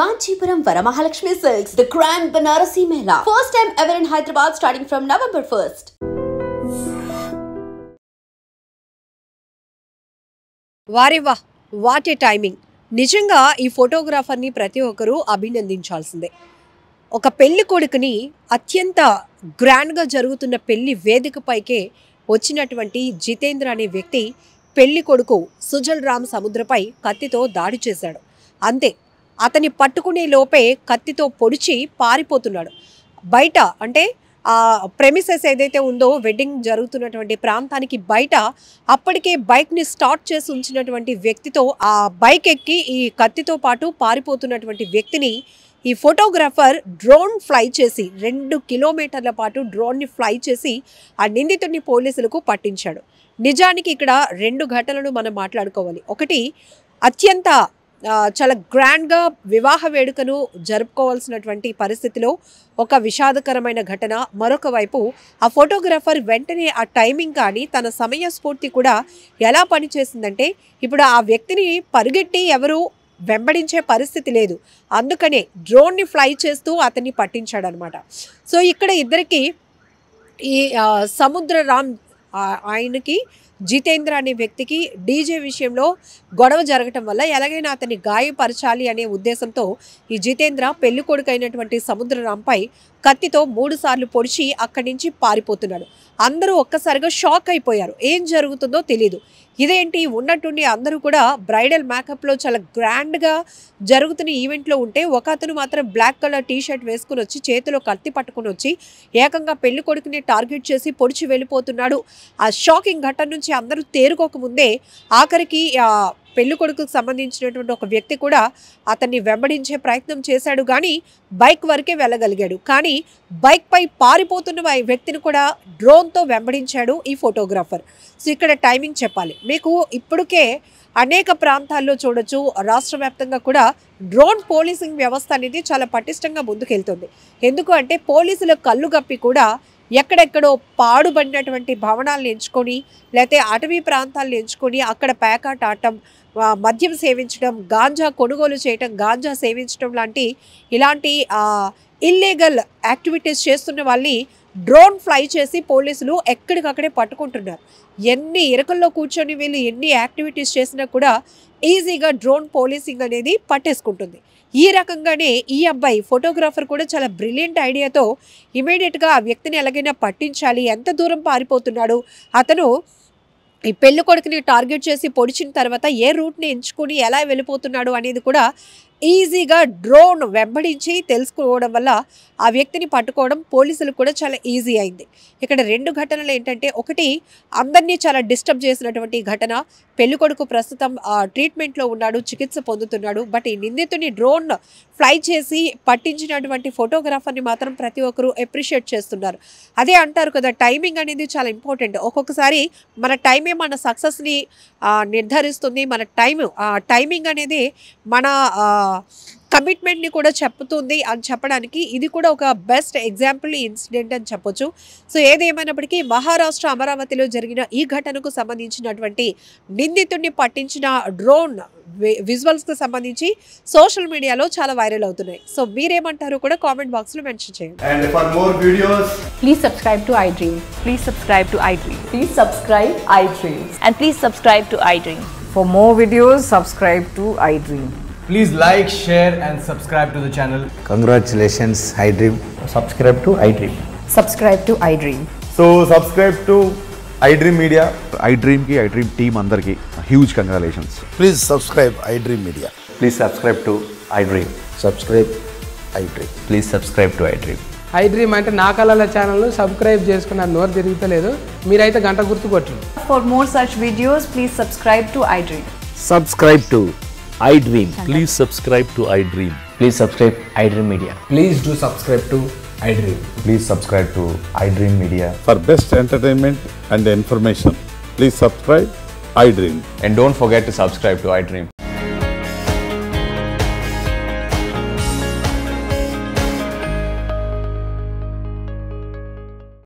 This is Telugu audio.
Kanchipuram Varamahalakshmi Silks, the Grand Banarasi Mela. First time ever in Hyderabad starting from November 1st. వారేవా వాట్ ఏ టైమింగ్. నిజంగా ఈ ఫోటోగ్రాఫర్ని ప్రతి ఒక్కరూ అభినందించాల్సిందే. ఒక పెళ్లి కొడుకుని అత్యంత గ్రాండ్గా జరుగుతున్న పెళ్లి వేదికపైకే వచ్చినటువంటి జితేంద్ర అనే వ్యక్తి పెళ్లి కొడుకు సుజల్ రామ్ సముద్రపై కత్తితో దాడి చేశాడు. అంతే, అతని పట్టుకునే లోపే కత్తితో పొడిచి పారిపోతున్నాడు. బయట అంటే ఆ ప్రెమిసెస్ ఏదైతే ఉందో వెడ్డింగ్ జరుగుతున్నటువంటి ప్రాంతానికి బయట అప్పటికే బైక్ని స్టార్ట్ చేసి ఉంచినటువంటి వ్యక్తితో ఆ బైక్ ఎక్కి ఈ కత్తితో పాటు పారిపోతున్నటువంటి వ్యక్తిని ఈ ఫోటోగ్రాఫర్ డ్రోన్ ఫ్లై చేసి 2 కిలోమీటర్ల పాటు డ్రోన్ని ఫ్లై చేసి ఆ నిందితుడిని పోలీసులకు పట్టించాడు. నిజానికి ఇక్కడ 2 ఘటనలు మనం మాట్లాడుకోవాలి. ఒకటి, అత్యంత చాలా గ్రాండ్గా వివాహ వేడుకను జరుపుకోవాల్సినటువంటి పరిస్థితిలో ఒక విషాదకరమైన ఘటన. మరొక వైపు ఆ ఫోటోగ్రాఫర్ వెంటనే ఆ టైమింగ్ కానీ తన సమయస్ఫూర్తి కూడా ఎలా పనిచేసిందంటే, ఇప్పుడు ఆ వ్యక్తిని పరిగెట్టి ఎవరు వెంబడించే పరిస్థితి లేదు, అందుకనే డ్రోన్ని ఫ్లై చేస్తూ అతన్ని పట్టించాడనమాట. సో ఇక్కడ ఇద్దరికి ఈ సముద్ర రామ్ ఆయనకి జితేంద్ర అనే వ్యక్తికి డీజే విషయంలో గొడవ జరగటం వల్ల ఎలాగైనా అతన్ని గాయపరచాలి అనే ఉద్దేశంతో ఈ జితేంద్ర పెళ్లి కొడుకు అయినటువంటి సముద్రరాంపై కత్తితో 3 సార్లు పొడిచి అక్కడి నుంచి పారిపోతున్నాడు. అందరూ ఒక్కసారిగా షాక్ అయిపోయారు, ఏం జరుగుతుందో తెలియదు. ఇదేంటి, ఉన్నట్టుండి అందరూ కూడా బ్రైడల్ మేకప్లో చాలా గ్రాండ్గా జరుగుతున్న ఈవెంట్లో ఉంటే ఒక అతను మాత్రం బ్లాక్ కలర్ టీ-షర్ట్ వేసుకుని వచ్చి చేతిలో కత్తి పట్టుకుని వచ్చి ఏకంగా పెళ్లి కొడుకుని టార్గెట్ చేసి పొడిచి వెళ్ళిపోతున్నాడు. ఆ షాకింగ్ ఘటన నుంచి అందరూ తేరుకోకముందే ఆఖరికి పెళ్లి కొడుకుకు సంబంధించినటువంటి ఒక వ్యక్తి కూడా అతన్ని వెంబడించే ప్రయత్నం చేశాడు, కానీ బైక్ వరకే వెళ్ళగలిగాడు. కానీ బైక్పై పారిపోతున్న వ్యక్తిని కూడా డ్రోన్తో వెంబడించాడు ఈ ఫోటోగ్రాఫర్. సో ఇక్కడ టైమింగ్ చెప్పాలి మీకు. ఇప్పటికే అనేక ప్రాంతాల్లో చూడొచ్చు, రాష్ట్ర వ్యాప్తంగా కూడా డ్రోన్ పోలీసింగ్ వ్యవస్థ అనేది చాలా పటిష్టంగా ముందుకెళ్తుంది. ఎందుకు అంటే పోలీసుల కళ్ళు గప్పి కూడా ఎక్కడెక్కడో పాడుబడినటువంటి భవనాలను ఎంచుకొని లేకపోతే అటవీ ప్రాంతాలను ఎంచుకొని అక్కడ పేకాట ఆడటం, మద్యం సేవించడం, గాంజా కొనుగోలు చేయటం, గాంజా సేవించడం ఇలాంటి ఇల్లీగల్ యాక్టివిటీస్ చేస్తున్న వాళ్ళని డ్రోన్ ఫ్లై చేసి పోలీసులు ఎక్కడికక్కడే పట్టుకుంటున్నారు. ఎన్ని ఇరకల్లో కూర్చొని వీళ్ళు ఎన్ని యాక్టివిటీస్ చేసినా కూడా ఈజీగా డ్రోన్ పోలీసింగ్ అనేది పట్టేసుకుంటుంది. ఈ రకంగానే ఈ అబ్బాయి ఫోటోగ్రాఫర్ కూడా చాలా బ్రిలియంట్ ఐడియాతో ఇమీడియట్గా ఆ వ్యక్తిని ఎలాగైనా పట్టించాలి, ఎంత దూరం పారిపోతున్నాడు, అతను ఈ పెళ్లి కొడుకుని టార్గెట్ చేసి పొడిచిన తర్వాత ఏ రూట్ని ఎంచుకొని ఎలా వెళ్ళిపోతున్నాడు అనేది కూడా ఈజీగా డ్రోన్ వెంబడించి తెలుసుకోవడం వల్ల ఆ వ్యక్తిని పట్టుకోవడం పోలీసులకు కూడా చాలా ఈజీ అయింది. ఇక్కడ 2 ఘటనలు ఏంటంటే, ఒకటి అందరినీ చాలా డిస్టర్బ్ చేసినటువంటి ఘటన. పెళ్లి కొడుకు ప్రస్తుతం ట్రీట్మెంట్లో ఉన్నాడు, చికిత్స పొందుతున్నాడు. బట్ ఈ నిందితుని డ్రోన్ ఫ్లై చేసి పట్టించినటువంటి ఫోటోగ్రాఫర్ని మాత్రం ప్రతి ఒక్కరూ అప్రిషియేట్ చేస్తున్నారు. అదే అంటారు కదా, టైమింగ్ అనేది చాలా ఇంపార్టెంట్. ఒక్కొక్కసారి మన టైమే మన సక్సెస్ని నిర్ధారిస్తుంది. మన టైమింగ్ అనేది మన కమిట్మెంట్ని కూడా చెప్తుంది అని చెప్పడానికి ఇది కూడా ఒక బెస్ట్ ఎగ్జాంపుల్ ఇన్సిడెంట్ అని చెప్పొచ్చు. సో ఏదేమైనప్పటికీ మహారాష్ట్ర అమరావతిలో జరిగిన ఈ ఘటనకు సంబంధించినటువంటి నిందితుడిని పట్టించిన డ్రోన్ విజువల్స్కి సంబంధించి సోషల్ మీడియాలో చాలా వైరల్ అవుతున్నాయి. సో మీరేమంటారో కూడా కామెంట్ బాక్స్లో మెన్షన్ చేయండి. And for more videos, please subscribe to iDream. Please subscribe to iDream. Please subscribe iDream. And please subscribe to iDream. For more videos, subscribe to iDream. please like, share and subscribe to the channel. Congratulations, iDream. Subscribe to iDream. Subscribe to iDream. So subscribe to iDream Media. iDream ki iDream team andarki huge congratulations. Please subscribe iDream Media. Please subscribe to iDream. Subscribe iDream. Please subscribe to iDream. iDream అంటే నా కళల ఛానల్ సబ్స్క్రైబ్ చేసుకున్న నోరు తిరుగుతలేదు, మీరైతే గంట గుర్తు కొట్టండి. For more such videos, please subscribe to iDream. Subscribe to iDream. Please subscribe to iDream. Please subscribe iDream Media. Please do subscribe to iDream. Please subscribe to iDream Media. For best entertainment and information, please subscribe iDream. And don't forget to subscribe to iDream.